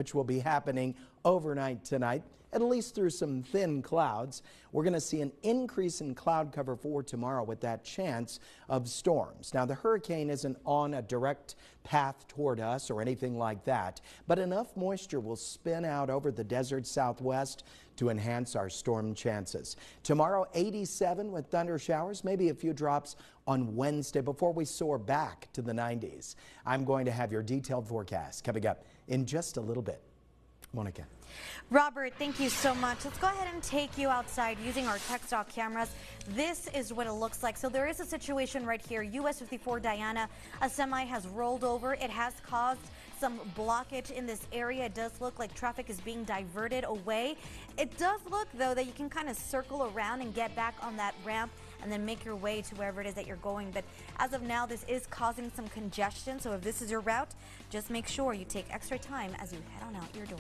which will be happening overnight tonight, at least through some thin clouds. We're going to see an increase in cloud cover for tomorrow with that chance of storms. Now, the hurricane isn't on a direct path toward us or anything like that, but enough moisture will spin out over the desert southwest to enhance our storm chances. Tomorrow, 87 with thunder showers, maybe a few drops on Wednesday before we soar back to the 90s. I'm going to have your detailed forecast coming up in just a little bit. Monica. Robert, thank you so much. Let's go ahead and take you outside using our TechStock cameras. This is what it looks like. So there is a situation right here. US 54 Diana, a semi has rolled over. It has caused some blockage in this area. It does look like traffic is being diverted away. It does look, though, that you can kind of circle around and get back on that ramp and then make your way to wherever it is that you're going. But as of now, this is causing some congestion. So if this is your route, just make sure you take extra time as you head on out your door.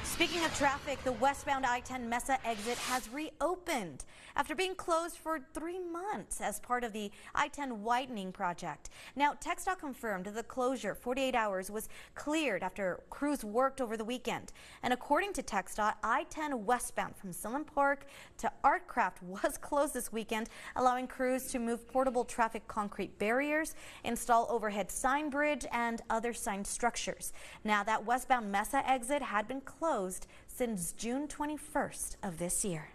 Speaking of traffic, the westbound I-10 Mesa exit has reopened after being closed for 3 months as part of the I-10 widening project. Now, TechStock confirmed the closure 48 hours was cleared after crews worked over the weekend. And according to TechStock, I-10 westbound from Sillen Park to Artcraft was closed this weekend, allowing crews to move portable traffic concrete barriers, install overhead sign bridge and other sign structures. Now, that westbound Mesa exit had been closed since June 21st of this year.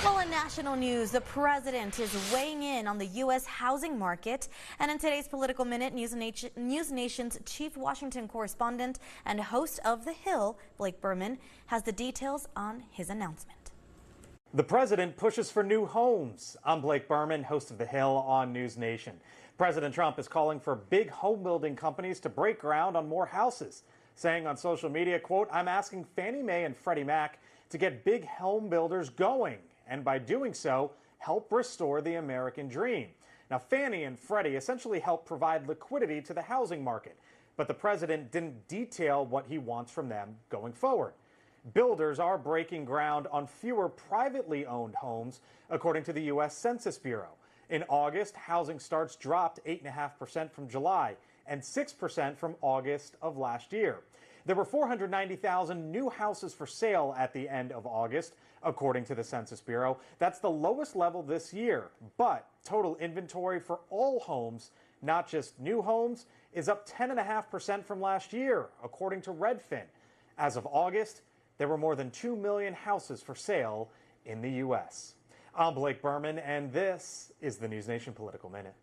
Well, in national news, the president is weighing in on the U.S. housing market. And in today's Political Minute, News Nation's chief Washington correspondent and host of The Hill, Blake Berman, has the details on his announcement. The president pushes for new homes. I'm Blake Berman, host of The Hill on News Nation. President Trump is calling for big home building companies to break ground on more houses, saying on social media, quote, "I'm asking Fannie Mae and Freddie Mac to get big home builders going, and by doing so, help restore the American dream." Now, Fannie and Freddie essentially help provide liquidity to the housing market, but the president didn't detail what he wants from them going forward. Builders are breaking ground on fewer privately owned homes, according to the U.S. Census Bureau. In August, housing starts dropped 8.5% from July and 6% from August of last year. There were 490,000 new houses for sale at the end of August, according to the Census Bureau. That's the lowest level this year, but total inventory for all homes, not just new homes, is up 10.5% from last year, according to Redfin. As of August, there were more than 2 million houses for sale in the U.S. I'm Blake Berman, and this is the News Nation Political Minute.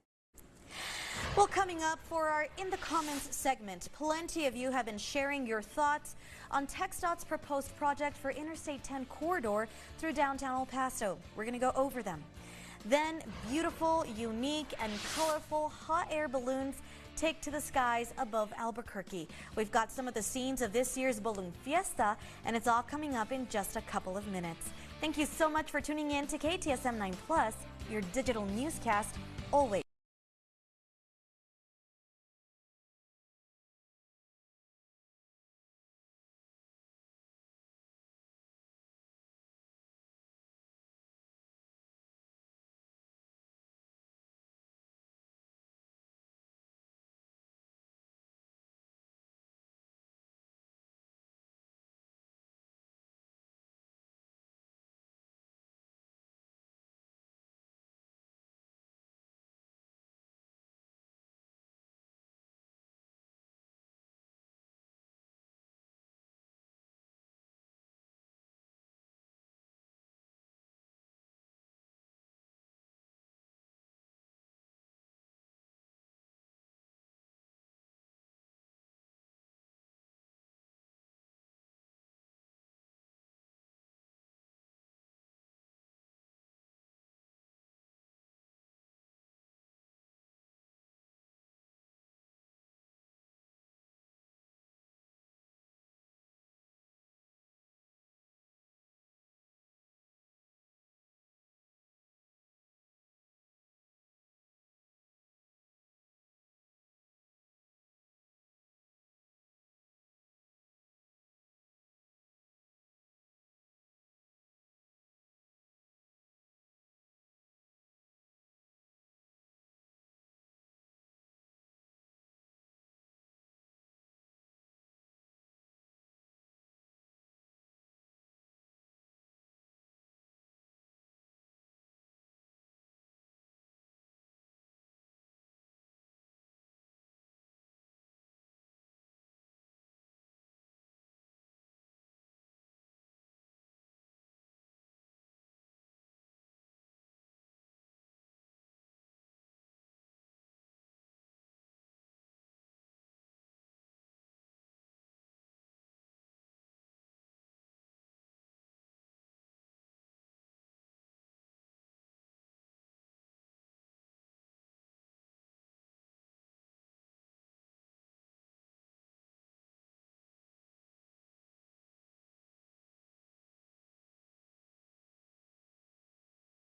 Well, coming up for our In the Comments segment, plenty of you have been sharing your thoughts on TxDOT's proposed project for Interstate 10 corridor through downtown El Paso. We're going to go over them. Then, beautiful, unique, and colorful hot air balloons take to the skies above Albuquerque. We've got some of the scenes of this year's Balloon Fiesta, and it's all coming up in just a couple of minutes. Thank you so much for tuning in to KTSM 9+, your digital newscast, always.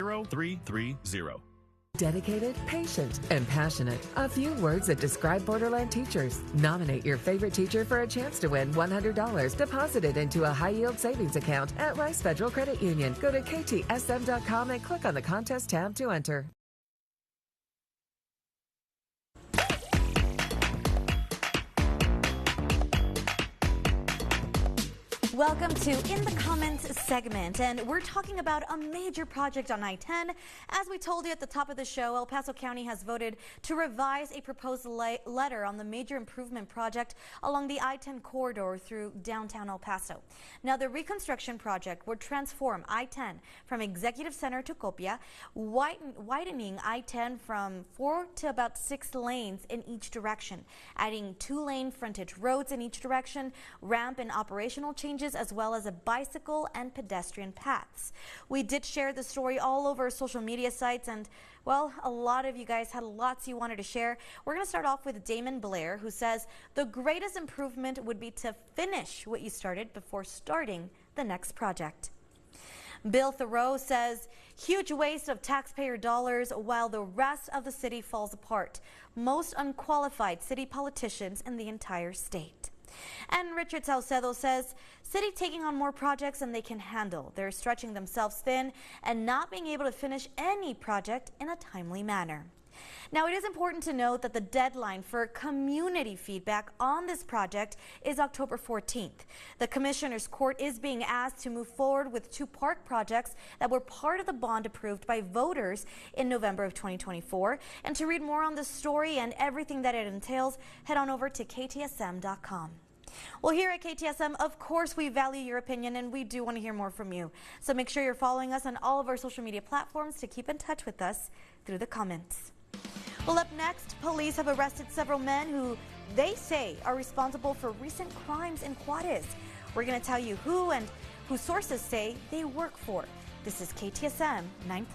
0330. Dedicated, patient, and passionate. A few words that describe Borderland teachers. Nominate your favorite teacher for a chance to win $100 deposited into a high-yield savings account at Rice Federal Credit Union. Go to KTSM.com and click on the contest tab to enter. Welcome to In the Comments segment, and we're talking about a major project on I-10. As we told you at the top of the show, El Paso County has voted to revise a proposed letter on the major improvement project along the I-10 corridor through downtown El Paso. Now, the reconstruction project would transform I-10 from Executive Center to Copia, widening I-10 from 4 to about 6 lanes in each direction, adding 2-lane frontage roads in each direction, ramp and operational changes, as well as a bicycle and pedestrian paths. We did share the story all over social media sites, and well, a lot of you guys had lots you wanted to share. We're going to start off with Damon Blair, who says the greatest improvement would be to finish what you started before starting the next project. Bill Thoreau says, huge waste of taxpayer dollars while the rest of the city falls apart. Most unqualified city politicians in the entire state. And Richard Saucedo says, city taking on more projects than they can handle. They're stretching themselves thin and not being able to finish any project in a timely manner. Now, it is important to note that the deadline for community feedback on this project is October 14th. The Commissioner's Court is being asked to move forward with 2 park projects that were part of the bond approved by voters in November of 2024. And to read more on this story and everything that it entails, head on over to KTSM.com. Well, here at KTSM, of course, we value your opinion and we do want to hear more from you. So make sure you're following us on all of our social media platforms to keep in touch with us through the comments. Well, up next, police have arrested several men who they say are responsible for recent crimes in Juarez. We're going to tell you who and who sources say they work for. This is KTSM 9+.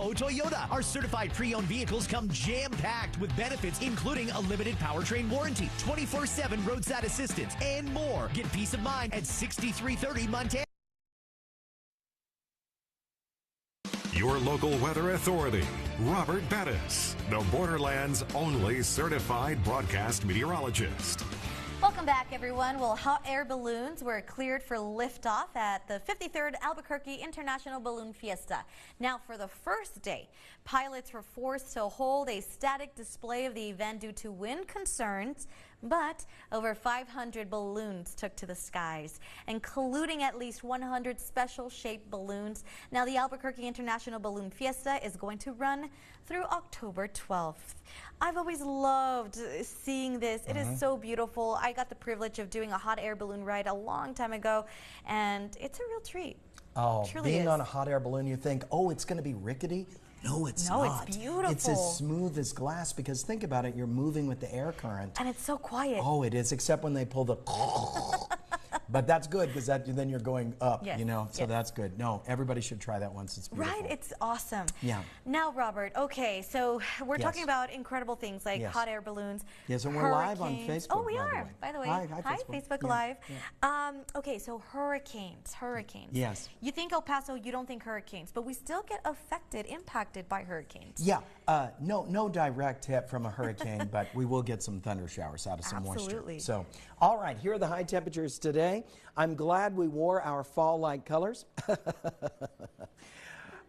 Toyota. Our certified pre-owned vehicles come jam-packed with benefits, including a limited powertrain warranty, 24/7 roadside assistance, and more. Get peace of mind at 6330 Montana. Your local weather authority, Robert Bettis, the Borderland's only certified broadcast meteorologist. Welcome back, everyone. Well, hot air balloons were cleared for liftoff at the 53rd Albuquerque International Balloon Fiesta. Now, for the first day, pilots were forced to hold a static display of the event due to wind concerns, But over 500 balloons took to the skies, including at least 100 special-shaped balloons. Now, the Albuquerque International Balloon Fiesta is going to run through October 12th. I've always loved seeing this. It is so beautiful. I got the privilege of doing a hot air balloon ride a long time ago, and it's a real treat. Oh, Truly being is. on a hot air balloon, you think, oh, it's going to be rickety. No, it's not. No, it's beautiful. It's as smooth as glass because think about it, you're moving with the air current. And it's so quiet. Oh, it is, except when they pull the but that's good because then you're going up, Yes, you know, so yes. that's good. No, everybody should try that once. It's beautiful. Right, it's awesome. Yeah. Now, Robert, okay, so we're Yes. talking about incredible things like Yes. hot air balloons. Yes, and we're live on hurricanes. Facebook, Oh, we by the are, way. by the way. Hi, Facebook Yeah, Live. yeah. Okay, so hurricanes. Yes. You think El Paso, you don't think hurricanes, but we still get affected, impacted by hurricanes. Yeah, no direct hit from a hurricane, but we will get some thunder showers out of some Absolutely. moisture. So, all right, here are the high temperatures today. I'm glad we wore our fall-like colors.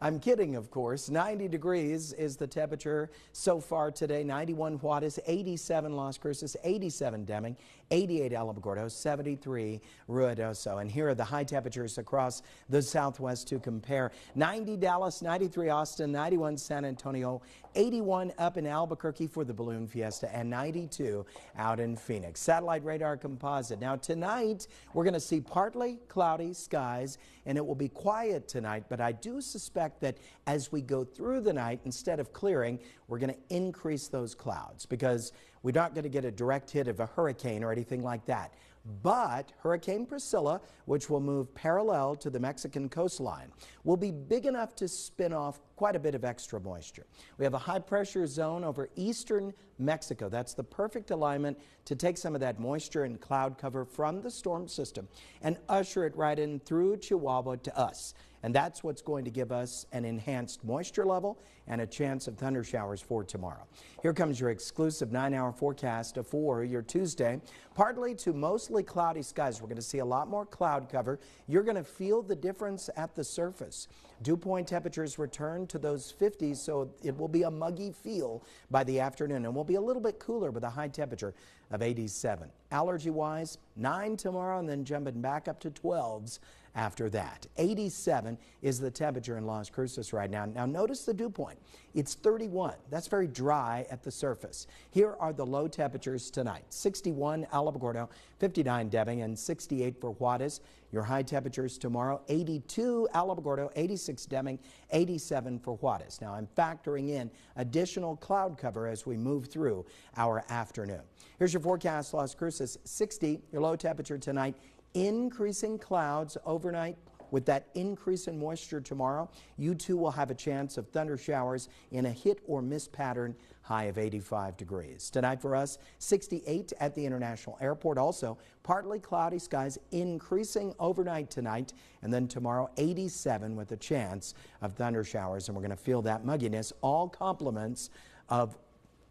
I'm kidding, of course. 90 degrees is the temperature so far today. 91 Juarez, 87 Las Cruces, 87 Deming, 88 Alamogordo, 73 Ruidoso. And here are the high temperatures across the Southwest to compare. 90 Dallas, 93 Austin, 91 San Antonio, 81 up in Albuquerque for the Balloon Fiesta, and 92 out in Phoenix. Satellite radar composite. Now tonight, we're going to see partly cloudy skies, and it will be quiet tonight, but I do suspect that as we go through the night, instead of clearing, we're going to increase those clouds because we're not going to get a direct hit of a hurricane or anything like that. But Hurricane Priscilla, which will move parallel to the Mexican coastline, will be big enough to spin off quite a bit of extra moisture. We have a high pressure zone over eastern Mexico. That's the perfect alignment to take some of that moisture and cloud cover from the storm system and usher it right in through Chihuahua to us. And that's what's going to give us an enhanced moisture level and a chance of thunder showers for tomorrow. Here comes your exclusive 9-hour forecast for your Tuesday. Partly to mostly cloudy skies. We're going to see a lot more cloud cover. You're going to feel the difference at the surface. Dew point temperatures return to those 50s, so it will be a muggy feel by the afternoon, and we'll be a little bit cooler with a high temperature of 87. Allergy-wise, 9 tomorrow, and then jumping back up to 12s after that. 87 is the temperature in Las Cruces right now. Now notice the dew point. It's 31. That's very dry at the surface. Here are the low temperatures tonight. 61 Alamogordo, 59 Deming, and 68 for Juarez. Your high temperatures tomorrow, 82 Alamogordo, 86 Deming, 87 for Juarez. Now I'm factoring in additional cloud cover as we move through our afternoon. Here's your forecast. Las Cruces, 60. Your low temperature tonight. Increasing clouds overnight. With that increase in moisture tomorrow, you too will have a chance of thunder showers in a hit or miss pattern, high of 85 degrees. Tonight for us, 68 at the International Airport. Also, partly cloudy skies increasing overnight tonight, and then tomorrow 87 with a chance of thunder showers, and we're going to feel that mugginess, all compliments of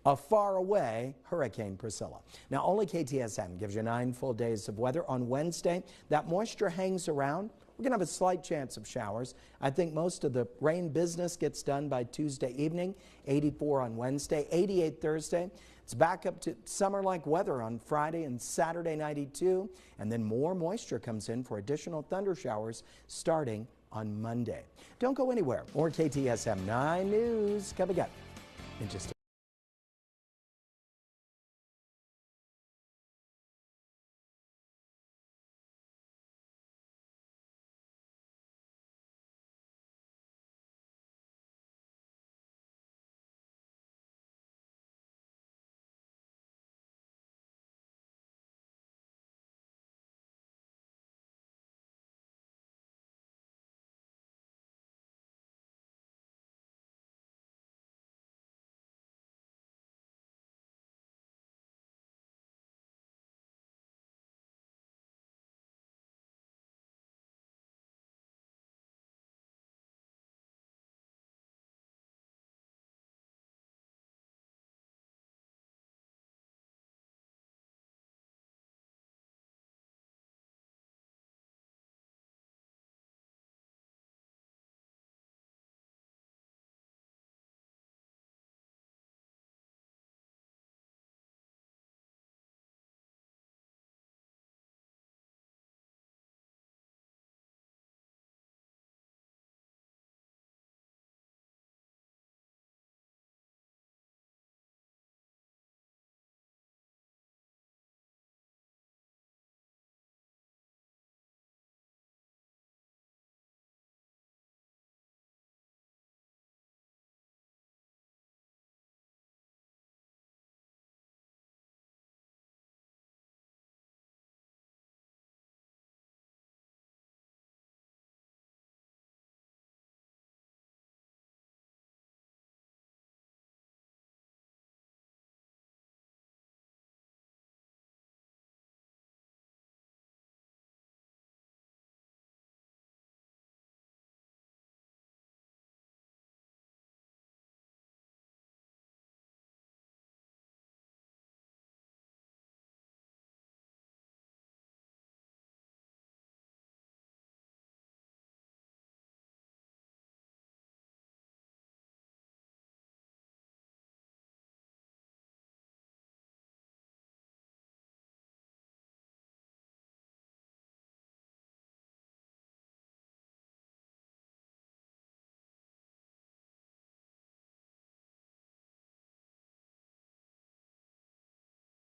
a far away Hurricane Priscilla. Now, only KTSM gives you 9 full days of weather. On Wednesday, that moisture hangs around. We're going to have a slight chance of showers. I think most of the rain business gets done by Tuesday evening. 84 on Wednesday, 88 Thursday. It's back up to summer-like weather on Friday and Saturday, 92. And then more moisture comes in for additional thunder showers starting on Monday. Don't go anywhere. More KTSM 9 News coming up in just a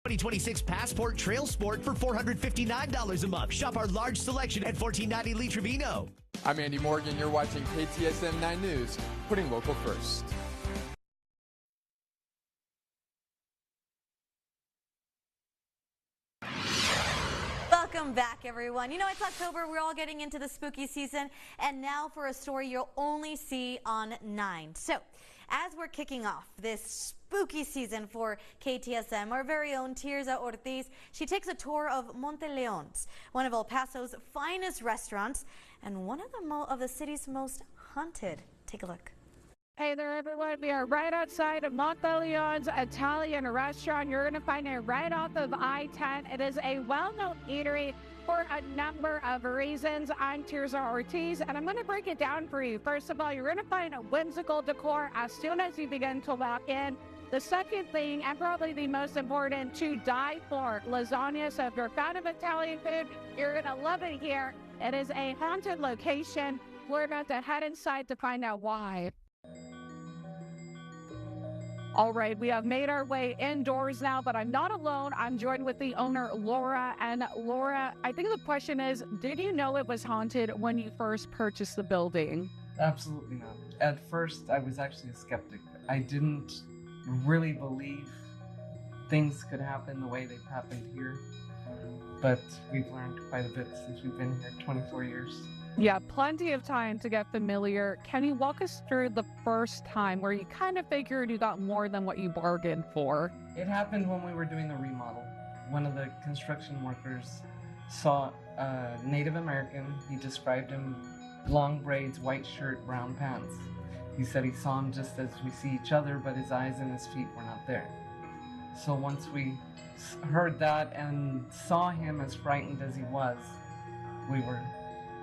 2026 Passport Trail Sport for $459 a month. Shop our large selection at $14.90 Lee Trevino. I'm Andy Morgan. You're watching KTSM 9 News, putting local first. Welcome back, everyone. You know, it's October. We're all getting into the spooky season. And now for a story you'll only see on 9. So, as we're kicking off this spooky season for KTSM, our very own Tirza Ortiz, she takes a tour of Monte Leon's, one of El Paso's finest restaurants and one of the city's most haunted. Take a look. Hey there, everyone. We are right outside of Monteleone's Italian restaurant. You're going to find it right off of I-10. It is a well-known eatery for a number of reasons. I'm Tirza Ortiz, and I'm going to break it down for you. First of all, you're going to find a whimsical decor as soon as you begin to walk in. The second thing, and probably the most important, to die for, lasagna. So if you're a fan of Italian food, you're going to love it here. It is a haunted location. We're about to head inside to find out why. All right, we have made our way indoors now, but I'm not alone. I'm joined with the owner, Laura. And Laura, I think the question is, did you know it was haunted when you first purchased the building? Absolutely not. At first, I was actually a skeptic. I didn't really believe things could happen the way they've happened here. But we've learned quite a bit since we've been here 24 years. Yeah, plenty of time to get familiar. Can you walk us through the first time where you kind of figured you got more than what you bargained for? It happened when we were doing the remodel. One of the construction workers saw a Native American. He described him long braids, white shirt, brown pants. He said he saw him just as we see each other, but his eyes and his feet were not there. So once we heard that and saw him as frightened as he was, we were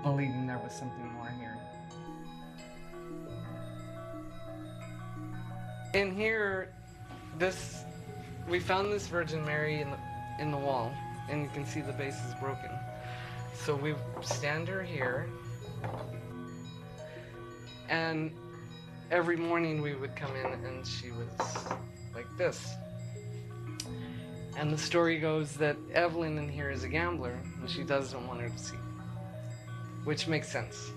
believing there was something more here. In here, we found this Virgin Mary in the wall, and you can see the base is broken. So we stand her here, and every morning we would come in and she was like this. And the story goes that Evelyn in here is a gambler, and she doesn't want her to see. Which makes sense.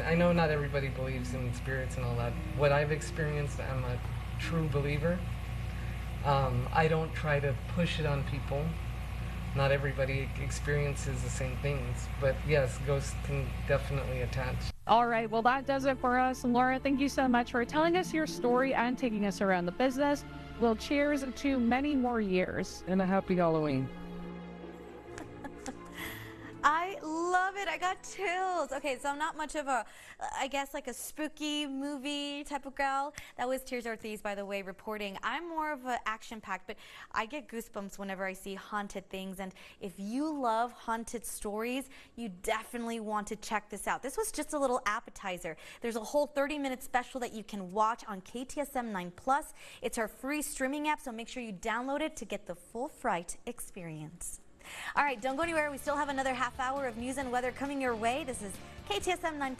I know not everybody believes in spirits and all that. What I've experienced, I'm a true believer. I don't try to push it on people. Not everybody experiences the same things, but yes, ghosts can definitely attach. All right, well, that does it for us. Laura, thank you so much for telling us your story and taking us around the business. Well, cheers to many more years. And a happy Halloween. I love it. I got chills. Okay, so I'm not much of a, I guess, like a spooky movie type of girl. That was Tirza Ortiz, by the way, reporting. I'm more of an action-packed, but I get goosebumps whenever I see haunted things. And if you love haunted stories, you definitely want to check this out. This was just a little appetizer. There's a whole 30-minute special that you can watch on KTSM 9 Plus. It's our free streaming app, so make sure you download it to get the full fright experience. All right, don't go anywhere. We still have another half hour of news and weather coming your way. This is KTSM 9.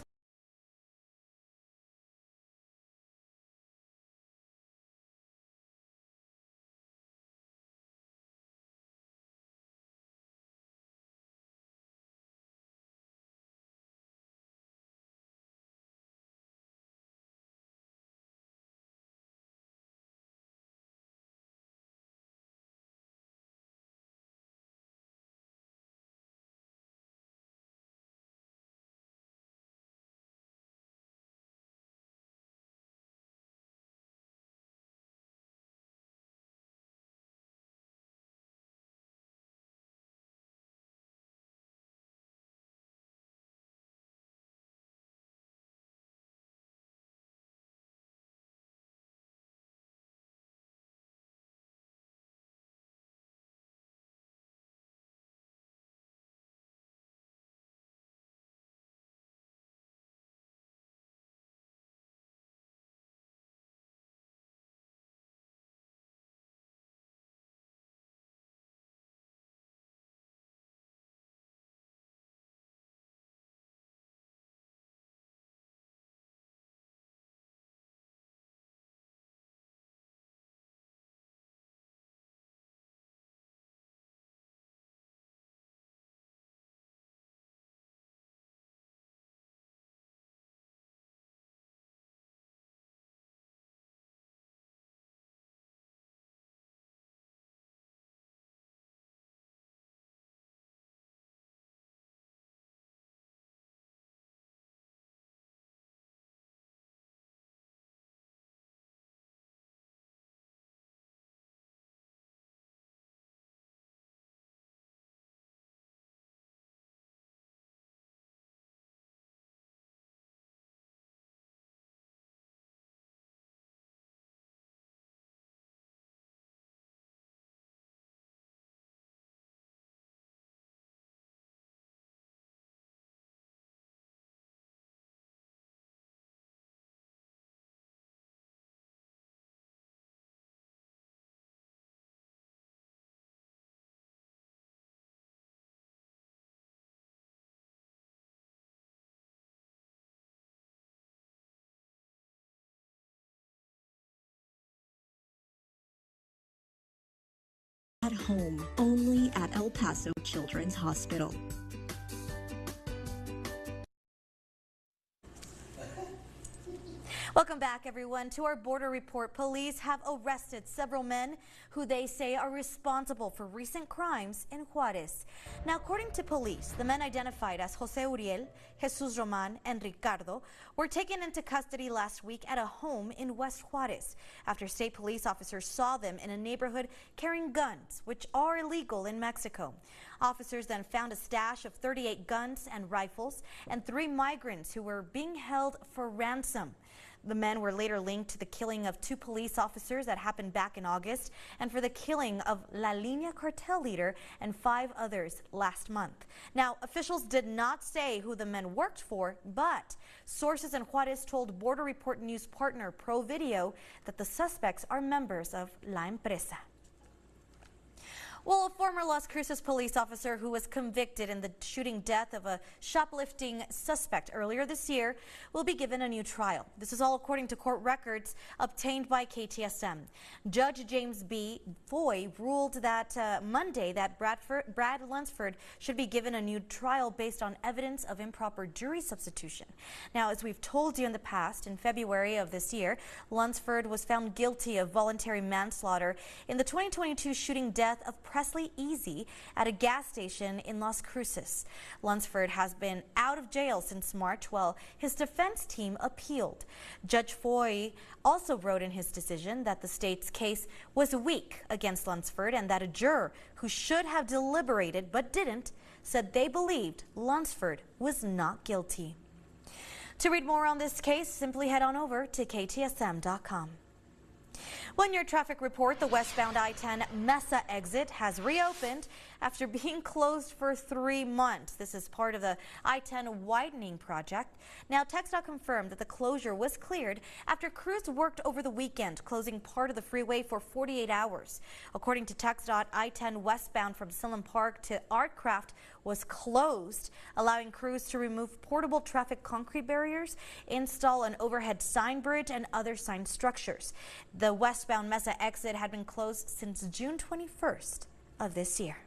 At home, only at El Paso Children's Hospital. Welcome back, everyone, to our border report. Police have arrested several men who they say are responsible for recent crimes in Juarez. Now, according to police, the men identified as Jose Uriel, Jesus Roman, and Ricardo were taken into custody last week at a home in West Juarez after state police officers saw them in a neighborhood carrying guns, which are illegal in Mexico. Officers then found a stash of 38 guns and rifles and 3 migrants who were being held for ransom. The men were later linked to the killing of 2 police officers that happened back in August and for the killing of La Línea cartel leader and 5 others last month. Now, officials did not say who the men worked for, but sources in Juarez told Border Report News partner Pro Video that the suspects are members of La Empresa. Well, a former Las Cruces police officer who was convicted in the shooting death of a shoplifting suspect earlier this year will be given a new trial. This is all according to court records obtained by KTSM. Judge James B. Foy ruled that Monday that Brad Lunsford should be given a new trial based on evidence of improper jury substitution. Now, as we've told you in the past, in February of this year, Lunsford was found guilty of voluntary manslaughter in the 2022 shooting death of Presley Easy at a gas station in Las Cruces. Lunsford has been out of jail since March while his defense team appealed. Judge Foy also wrote in his decision that the state's case was weak against Lunsford and that a juror who should have deliberated but didn't said they believed Lunsford was not guilty. To read more on this case, simply head on over to KTSM.com. Well, in your traffic report, the westbound I-10 Mesa exit has reopened after being closed for 3 months. This is part of the I-10 widening project. Now, TxDOT confirmed that the closure was cleared after crews worked over the weekend, closing part of the freeway for 48 hours. According to TxDOT, I-10 westbound from Silham Park to Artcraft was closed, allowing crews to remove portable traffic concrete barriers, install an overhead sign bridge, and other sign structures. The westbound Mesa exit had been closed since June 21st of this year.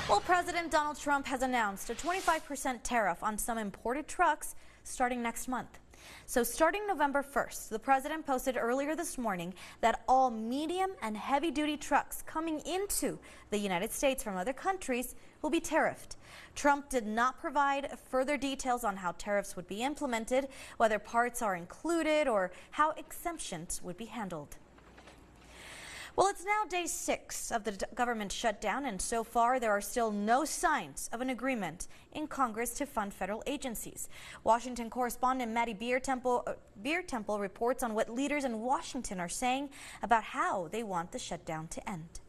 Well, President Donald Trump has announced a 25% tariff on some imported trucks starting next month. So starting November 1st, the president posted earlier this morning that all medium and heavy-duty trucks coming into the United States from other countries will be tariffed. Trump did not provide further details on how tariffs would be implemented, whether parts are included, or how exemptions would be handled. Well, it's now day 6 of the government shutdown, and so far there are still no signs of an agreement in Congress to fund federal agencies. Washington correspondent Maddie Beer Temple reports on what leaders in Washington are saying about how they want the shutdown to end.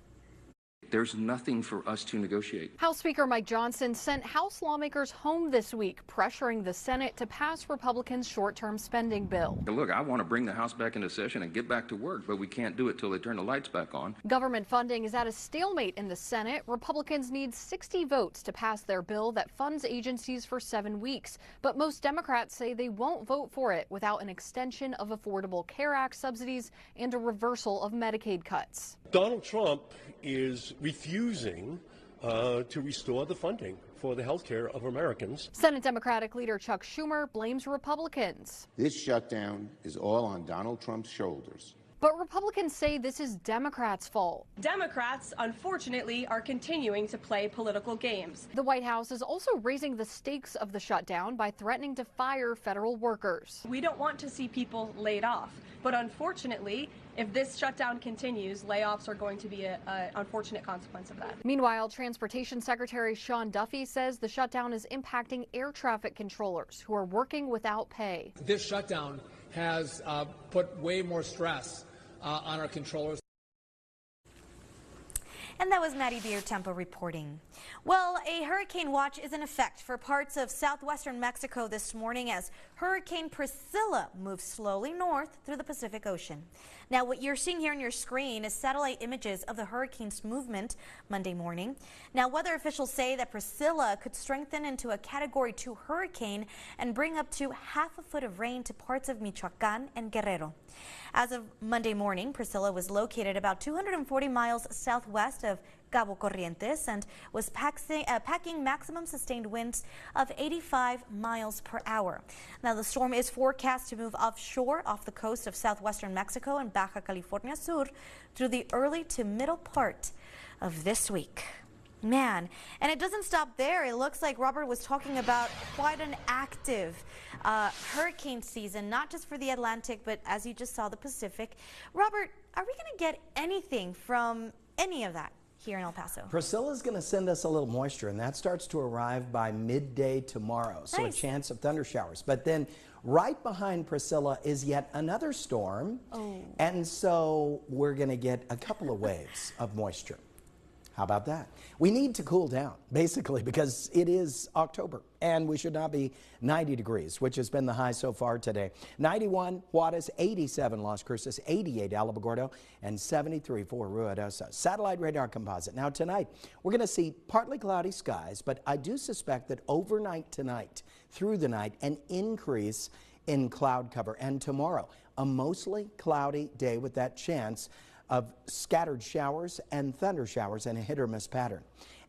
There's nothing for us to negotiate. House Speaker Mike Johnson sent House lawmakers home this week, pressuring the Senate to pass Republicans' short-term spending bill. Look, I want to bring the House back into session and get back to work, but we can't do it till they turn the lights back on. Government funding is at a stalemate in the Senate. Republicans need 60 votes to pass their bill that funds agencies for 7 weeks. But most Democrats say they won't vote for it without an extension of Affordable Care Act subsidies and a reversal of Medicaid cuts. Donald Trump is refusing to restore the funding for the health care of Americans. Senate Democratic leader Chuck Schumer blames Republicans. This shutdown is all on Donald Trump's shoulders. But Republicans say this is Democrats' fault. Democrats, unfortunately, are continuing to play political games. The White House is also raising the stakes of the shutdown by threatening to fire federal workers. We don't want to see people laid off, but unfortunately, if this shutdown continues, layoffs are going to be an unfortunate consequence of that. Meanwhile, Transportation Secretary Sean Duffy says the shutdown is impacting air traffic controllers who are working without pay. This shutdown has put way more stress on our controllers. And that was Maddie Beer Tempo reporting. Well, a hurricane watch is in effect for parts of southwestern Mexico this morning as Hurricane Priscilla moves slowly north through the Pacific Ocean. Now, what you're seeing here on your screen is satellite images of the hurricane's movement Monday morning. Now, weather officials say that Priscilla could strengthen into a Category 2 hurricane and bring up to half a foot of rain to parts of Michoacán and Guerrero. As of Monday morning, Priscilla was located about 240 miles southwest of Cabo Corrientes and was packing maximum sustained winds of 85 miles per hour. Now, the storm is forecast to move offshore off the coast of southwestern Mexico and Baja California Sur through the early to middle part of this week. Man, and it doesn't stop there. It looks like Robert was talking about quite an active hurricane season, not just for the Atlantic, but as you just saw, the Pacific. Robert, are we going to get anything from any of that here in El Paso? Priscilla's going to send us a little moisture, and that starts to arrive by midday tomorrow. So Nice. a chance of thunder showers. But then right behind Priscilla is yet another storm. Oh. And so we're going to get a couple of waves of moisture. How about that? We need to cool down, basically, because it is October, and we should not be 90 degrees, which has been the high so far today. 91 Juarez, 87 Las Cruces, 88 Alamogordo, and 73 for Ruidoso. Satellite radar composite. Now, tonight, we're going to see partly cloudy skies, but I do suspect that overnight tonight, through the night, an increase in cloud cover. And tomorrow, a mostly cloudy day with that chance of scattered showers and thunder showers and a hit or miss pattern.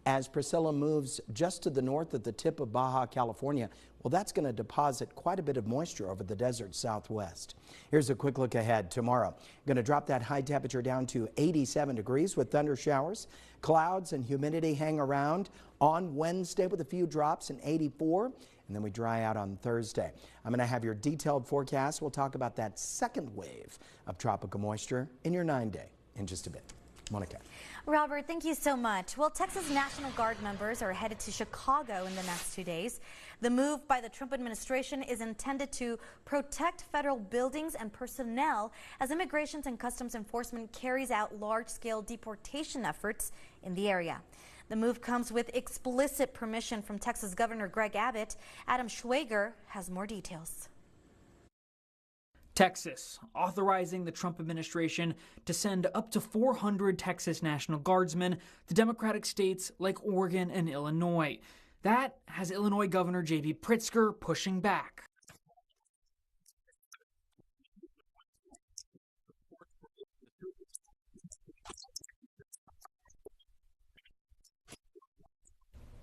As Priscilla moves just to the north at the tip of Baja California, well, that's going to deposit quite a bit of moisture over the desert southwest. Here's a quick look ahead. Tomorrow, going to drop that high temperature down to 87 degrees with thunder showers. Clouds and humidity hang around on Wednesday with a few drops in 84. And then we dry out on Thursday. I'm going to have your detailed forecast. We'll talk about that second wave of tropical moisture in your 9-day in just a bit. Monica. Robert, thank you so much. Well, Texas National Guard members are headed to Chicago in the next 2 days. The move by the Trump administration is intended to protect federal buildings and personnel as Immigration and Customs Enforcement carries out large-scale deportation efforts in the area. The move comes with explicit permission from Texas Governor Greg Abbott. Adam Schwager has more details. Texas, authorizing the Trump administration to send up to 400 Texas National Guardsmen to Democratic states like Oregon and Illinois. That has Illinois Governor J.B. Pritzker pushing back.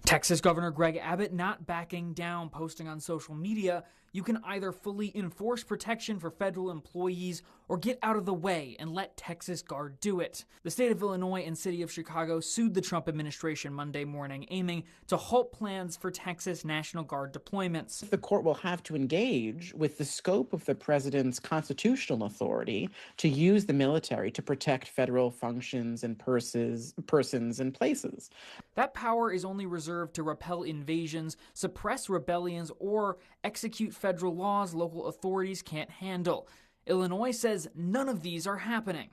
Texas Governor Greg Abbott not backing down, posting on social media, you can either fully enforce protection for federal employees or get out of the way and let Texas Guard do it. The state of Illinois and city of Chicago sued the Trump administration Monday morning, aiming to halt plans for Texas National Guard deployments. The court will have to engage with the scope of the president's constitutional authority to use the military to protect federal functions and persons and places. That power is only reserved to repel invasions, suppress rebellions, or execute federal laws local authorities can't handle. Illinois says none of these are happening.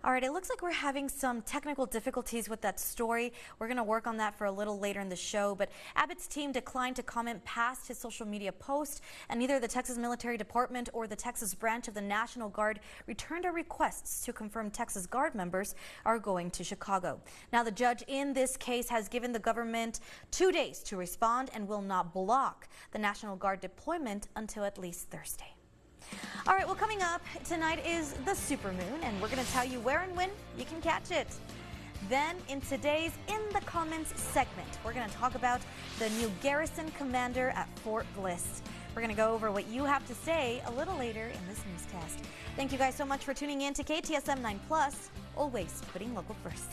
All right, it looks like we're having some technical difficulties with that story. We're going to work on that for a little later in the show, but Abbott's team declined to comment past his social media post, and neither the Texas Military Department or the Texas branch of the National Guard returned our requests to confirm Texas Guard members are going to Chicago. Now, the judge in this case has given the government 2 days to respond and will not block the National Guard deployment until at least Thursday. All right, well, coming up tonight is the supermoon, and we're going to tell you where and when you can catch it. Then, in today's In the Comments segment, we're going to talk about the new garrison commander at Fort Bliss. We're going to go over what you have to say a little later in this newscast. Thank you guys so much for tuning in to KTSM 9+, always putting local first.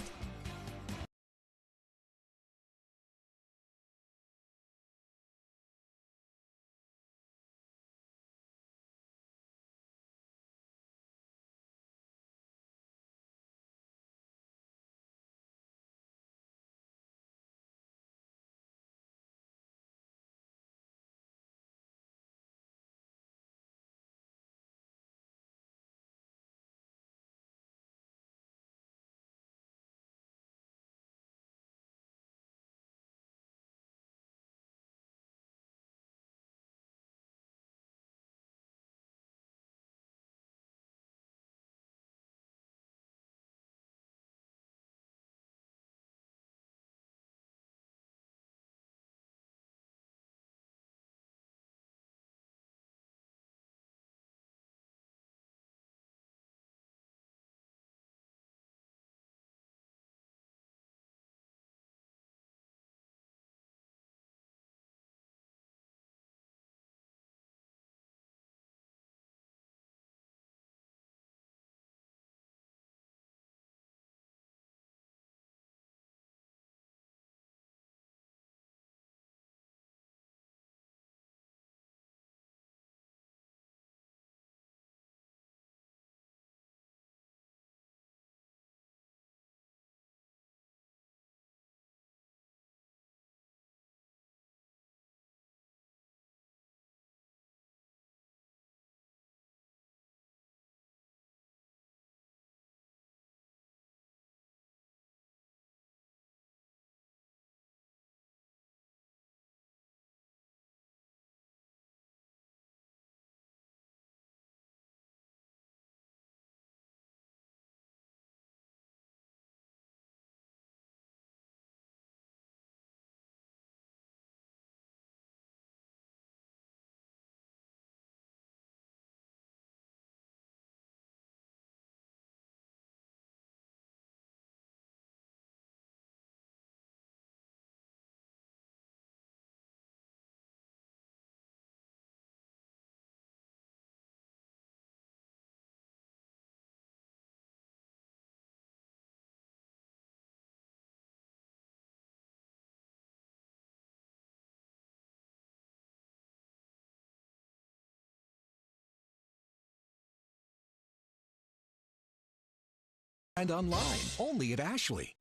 and online, only at Ashley.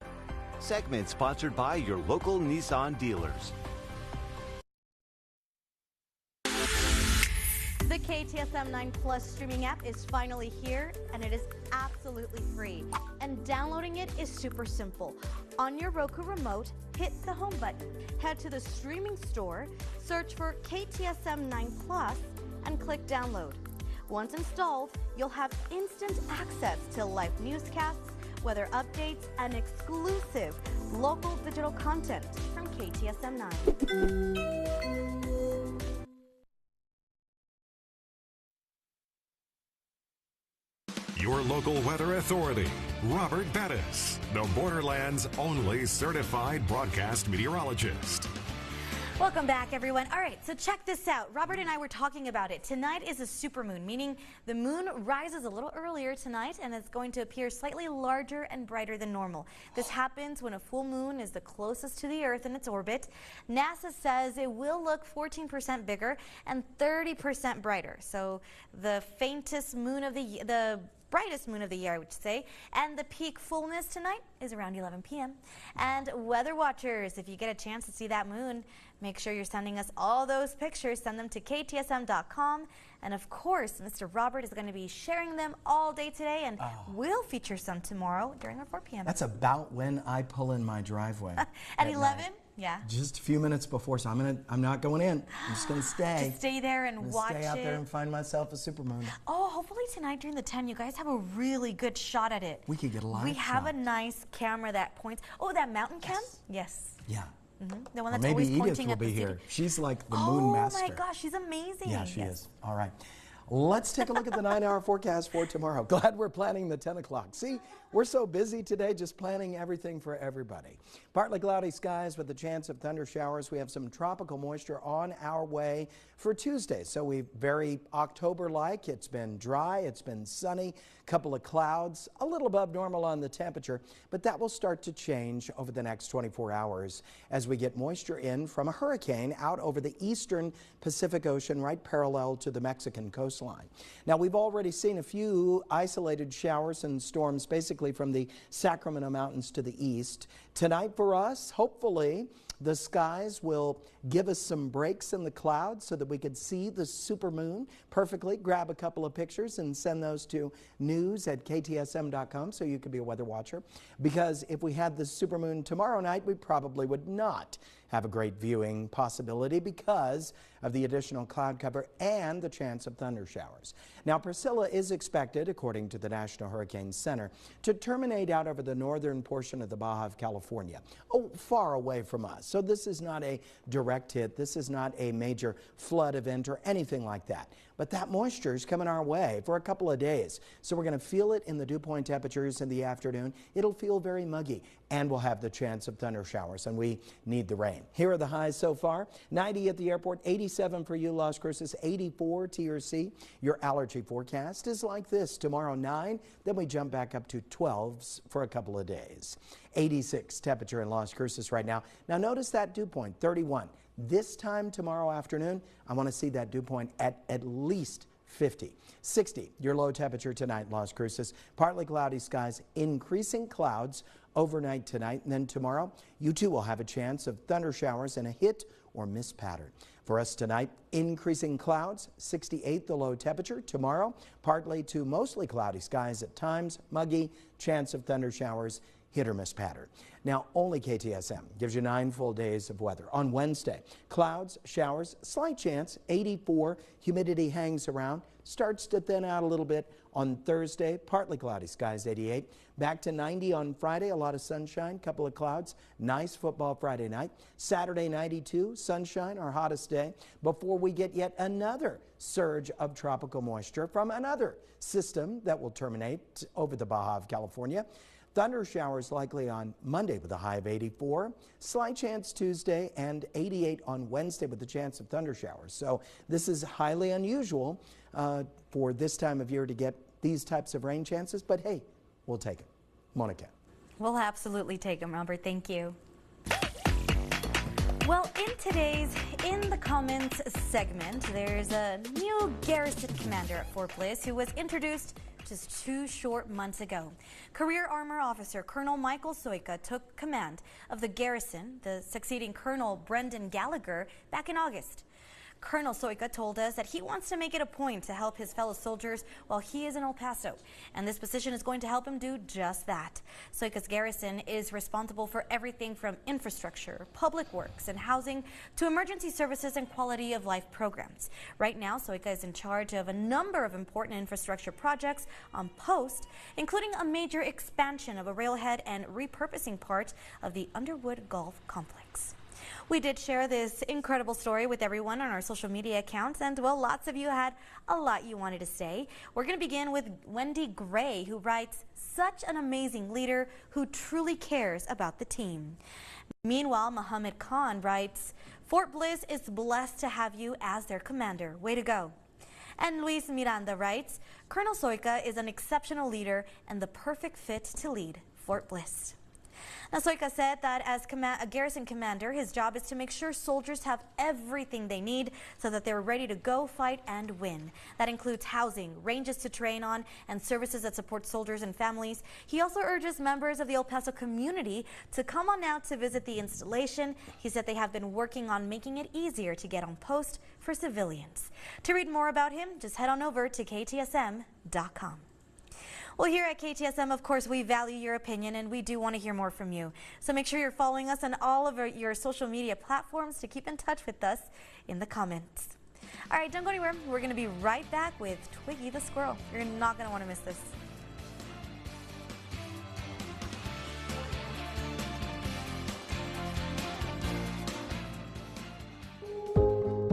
Segment sponsored by your local Nissan dealers. The KTSM 9 Plus streaming app is finally here, and it is absolutely free. And downloading it is super simple. On your Roku remote, hit the home button. Head to the streaming store, search for KTSM 9 Plus, and click download. Once installed, you'll have instant access to live newscasts, weather updates, and exclusive local digital content from KTSM 9. Your local weather authority, Robert Bettis, the Borderland's only certified broadcast meteorologist. Welcome back, everyone. All right, so check this out. Robert and I were talking about it. Tonight is a supermoon, meaning the moon rises a little earlier tonight and it's going to appear slightly larger and brighter than normal. This happens when a full moon is the closest to the Earth in its orbit. NASA says it will look 14% bigger and 30% brighter. So the faintest moon of the brightest moon of the year, I would say, and the peak fullness tonight is around 11 p.m. And weather watchers, if you get a chance to see that moon, make sure you're sending us all those pictures. Send them to KTSM.com. And of course, Mr. Robert is going to be sharing them all day today, and we'll feature some tomorrow during our 4 p.m. That's about when I pull in my driveway. At 11? Yeah. Just a few minutes before, so I'm not going in. I'm just going to stay. Just stay there and watch it. Stay out there and find myself a supermoon. Oh, hopefully tonight during the 10, you guys have a really good shot at it. We could get a live We have shot. a nice camera that points. Oh, that mountain cam? Yes. Yeah. The one Or that's maybe always Edith pointing will at the be city. here. She's like the moon master. Oh my gosh, she's amazing. Yeah, she is. All right. Let's take a look at the 9-hour forecast for tomorrow. Glad we're planning the 10 o'clock. See, we're so busy today just planning everything for everybody. Partly cloudy skies with a chance of thunder showers. We have some tropical moisture on our way for Tuesday. So we very October-like. It's been dry. It's been sunny. Couple of clouds, a little above normal on the temperature, but that will start to change over the next 24 hours as we get moisture in from a hurricane out over the eastern Pacific Ocean, right parallel to the Mexican coastline. Now, we've already seen a few isolated showers and storms basically from the Sacramento Mountains to the east. Tonight for us, hopefully, the skies will give us some breaks in the clouds so that we could see the supermoon perfectly. Grab a couple of pictures and send those to news@ktsm.com so you could be a weather watcher. Because if we had the supermoon tomorrow night, we probably would not have a great viewing possibility because of the additional cloud cover and the chance of thunder showers. Now, Priscilla is expected, according to the National Hurricane Center, to terminate out over the northern portion of the Baja of California, far away from us. So this is not a direct hit. This is not a major flood event or anything like that. But that moisture is coming our way for a couple of days. So we're going to feel it in the dew point temperatures in the afternoon. It'll feel very muggy, and we'll have the chance of thunder showers, and we need the rain. Here are the highs so far. 90 at the airport, 87 for you, Las Cruces, 84 TRC. Your allergy forecast is like this. Tomorrow 9, then we jump back up to 12s for a couple of days. 86 temperature in Las Cruces right now. Now notice that dew point, 31. This time tomorrow afternoon, I want to see that dew point at least 50. 60, your low temperature tonight, Las Cruces. Partly cloudy skies, increasing clouds overnight tonight. And then tomorrow, you too will have a chance of thunder showers and a hit or miss pattern. For us tonight, increasing clouds, 68 the low temperature. Tomorrow, partly to mostly cloudy skies at times, muggy, chance of thunder showers, hit or miss pattern. Now, only KTSM gives you 9 full days of weather. On Wednesday, clouds, showers, slight chance, 84. Humidity hangs around, starts to thin out a little bit. On Thursday, partly cloudy skies, 88. Back to 90 on Friday, a lot of sunshine, couple of clouds. Nice football Friday night. Saturday, 92, sunshine, our hottest day, before we get yet another surge of tropical moisture from another system that will terminate over the Baja of California. Thunder showers likely on Monday with a high of 84. Slight chance Tuesday and 88 on Wednesday with a chance of thunder showers. So this is highly unusual for this time of year to get these types of rain chances. But hey, we'll take it. Monica. We'll absolutely take them, Robert. Thank you. Well, in today's In the Comments segment, there's a new garrison commander at Fort Bliss who was introduced just 2 short months ago. Career Armor Officer Colonel Michael Soika took command of the garrison, succeeding Colonel Brendan Gallagher, back in August. Colonel Soika told us that he wants to make it a point to help his fellow soldiers while he is in El Paso, and this position is going to help him do just that. Soika's garrison is responsible for everything from infrastructure, public works, and housing to emergency services and quality of life programs. Right now, Soika is in charge of a number of important infrastructure projects on post, including a major expansion of a railhead and repurposing part of the Underwood Golf Complex. We did share this incredible story with everyone on our social media accounts, and well, lots of you had a lot you wanted to say. We're going to begin with Wendy Gray, who writes, "Such an amazing leader who truly cares about the team." Meanwhile, Muhammad Khan writes, "Fort Bliss is blessed to have you as their commander. Way to go." And Luis Miranda writes, "Colonel Soika is an exceptional leader and the perfect fit to lead Fort Bliss." Now, Soika said that as a garrison commander, his job is to make sure soldiers have everything they need so that they're ready to go fight and win. That includes housing, ranges to train on, and services that support soldiers and families. He also urges members of the El Paso community to come on out to visit the installation. He said they have been working on making it easier to get on post for civilians. To read more about him, just head on over to KTSM.com. Well, here at KTSM, of course, we value your opinion and we do want to hear more from you. So make sure you're following us on all of your social media platforms to keep in touch with us in the comments. All right, don't go anywhere. We're going to be right back with Twiggy the Squirrel. You're not going to want to miss this.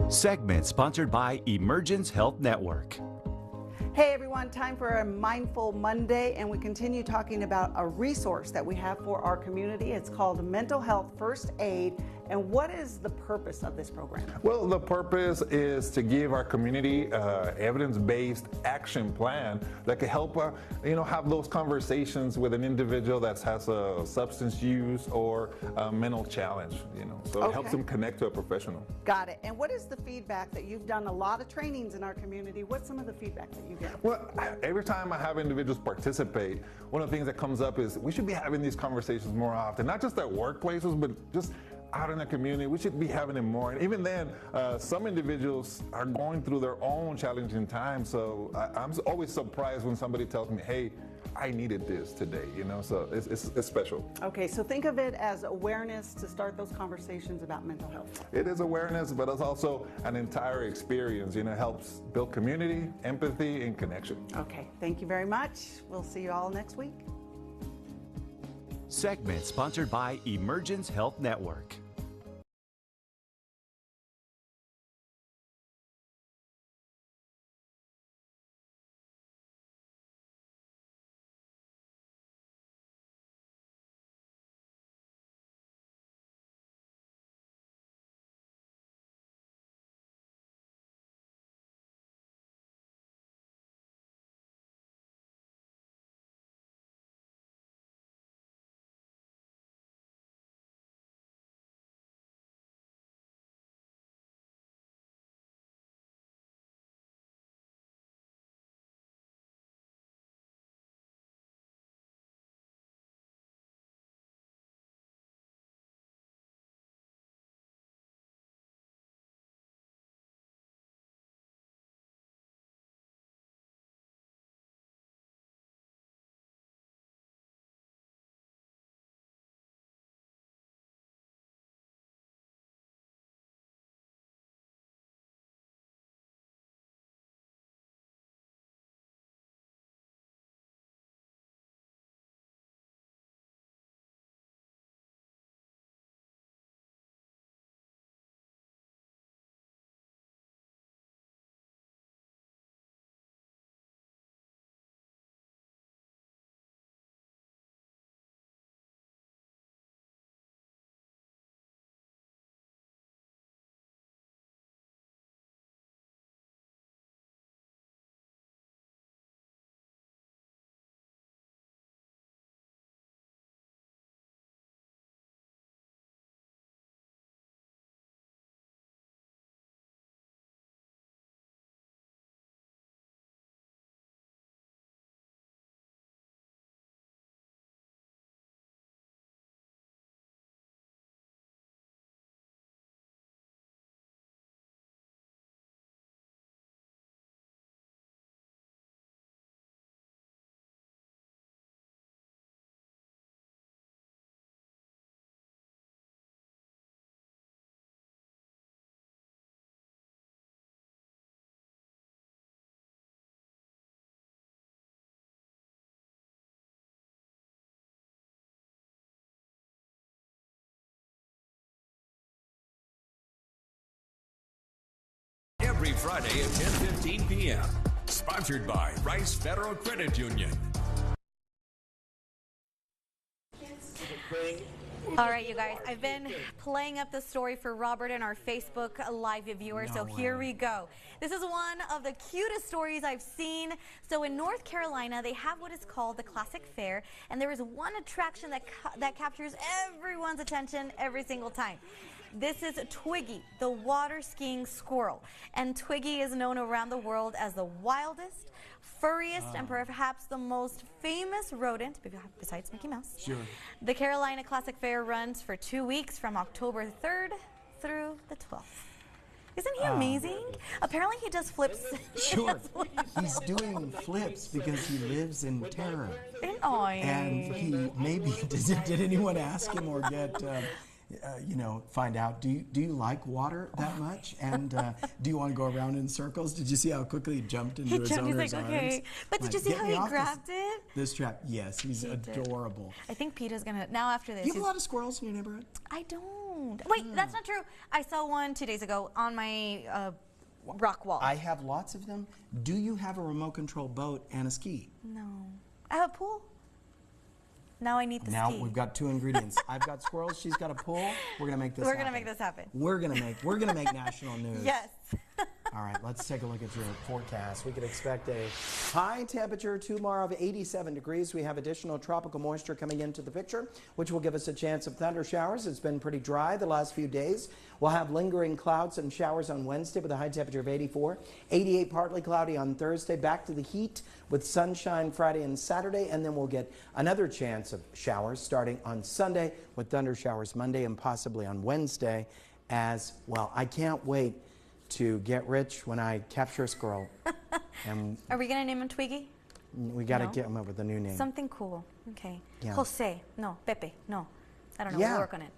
Segment sponsored by Emergence Health Network. Hey everyone, time for a Mindful Monday, and we continue talking about a resource that we have for our community. It's called Mental Health First Aid. And what is the purpose of this program? Well, the purpose is to give our community evidence-based action plan that can help, have those conversations with an individual that has a substance use or a mental challenge, So it helps them connect to a professional. Got it. And what is the feedback that you've done a lot of trainings in our community? What's some of the feedback that you get? Well, every time I have individuals participate, one of the things that comes up is we should be having these conversations more often, not just at workplaces, but just out in the community. We should be having it more. And even then, some individuals are going through their own challenging times. So I'm always surprised when somebody tells me, hey, I needed this today, so it's special. Okay, so think of it as awareness to start those conversations about mental health. It is awareness, but it's also an entire experience, it helps build community, empathy, and connection. Okay, thank you very much. We'll see you all next week. Segment sponsored by Emergence Health Network. every Friday at 10:15 p.m. Sponsored by Rice Federal Credit Union. All right, you guys, I've been playing up the story for Robert and our Facebook Live viewers, so here we go. This is one of the cutest stories I've seen. So in North Carolina, they have what is called the Classic Fair, and there is one attraction that captures everyone's attention every single time. This is Twiggy, the water skiing squirrel, and Twiggy is known around the world as the wildest, furriest, and perhaps the most famous rodent, besides Mickey Mouse. Sure. The Carolina Classic Fair runs for 2 weeks from October 3rd through the 12th. Isn't he amazing? Apparently he does flips. Sure. He's doing flips because he lives in terror. And he maybe, did anyone ask him or get... find out, do you like water that much? And do you want to go around in circles? Did you see how quickly he jumped into his owner's arms? Okay. But did you see how he grabbed it? This trap, yes, he's adorable. I think PETA's going to, now after this. You have a lot of squirrels in your neighborhood? I don't. Wait, that's not true. I saw one 2 days ago on my rock wall. I have lots of them. Do you have a remote control boat and a ski? No. I have a pool. Now I need the ski. Now we've got 2 ingredients. I've got squirrels. She's got a pool. We're gonna make this. We're gonna make this happen. We're gonna make national news. Yes. All right. Let's take a look at your forecast. We could expect a high temperature tomorrow of 87 degrees. We have additional tropical moisture coming into the picture, which will give us a chance of thunder showers. It's been pretty dry the last few days. We'll have lingering clouds and showers on Wednesday with a high temperature of 84. 88 partly cloudy on Thursday. Back to the heat with sunshine Friday and Saturday, and then we'll get another chance of showers starting on Sunday with thunder showers Monday and possibly on Wednesday as well. I can't wait to get rich when I capture a squirrel. And are we going to name him Twiggy? We got to get him up with a new name. Something cool. Okay. Yeah. Jose. No. Pepe. No. I don't know. Yeah. We'll work on it.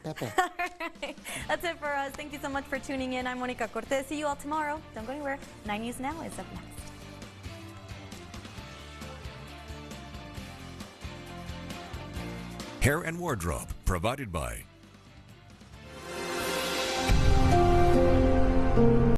Pepe. All right. That's it for us. Thank you so much for tuning in. I'm Monica Cortez. See you all tomorrow. Don't go anywhere. 9 News Now is up next. Hair and wardrobe provided by